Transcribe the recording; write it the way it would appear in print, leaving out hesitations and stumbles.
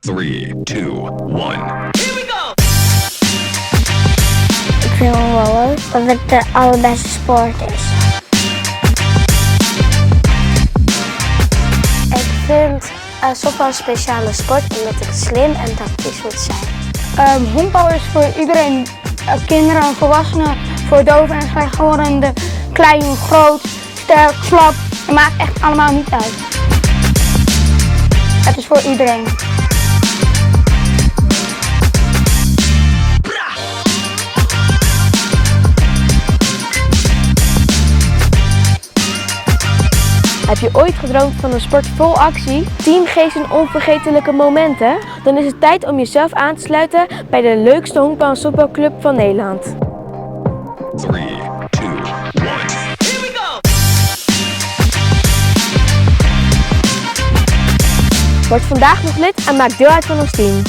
3, 2, 1. Ik vind honkballen dat het de allerbeste sport is. Ik vind softbal een speciale sport omdat het slim en tactisch moet zijn. Honkbal is voor iedereen, kinderen en volwassenen, voor doven en slechtgehorenden, klein, groot, sterk, slap. Het maakt echt allemaal niet uit. Het is voor iedereen. Heb je ooit gedroomd van een sport vol actie, teamgeest en onvergetelijke momenten? Dan is het tijd om jezelf aan te sluiten bij de leukste honkbal- en softbalclub van Nederland. 3, 2, 1. Word vandaag nog lid en maak deel uit van ons team.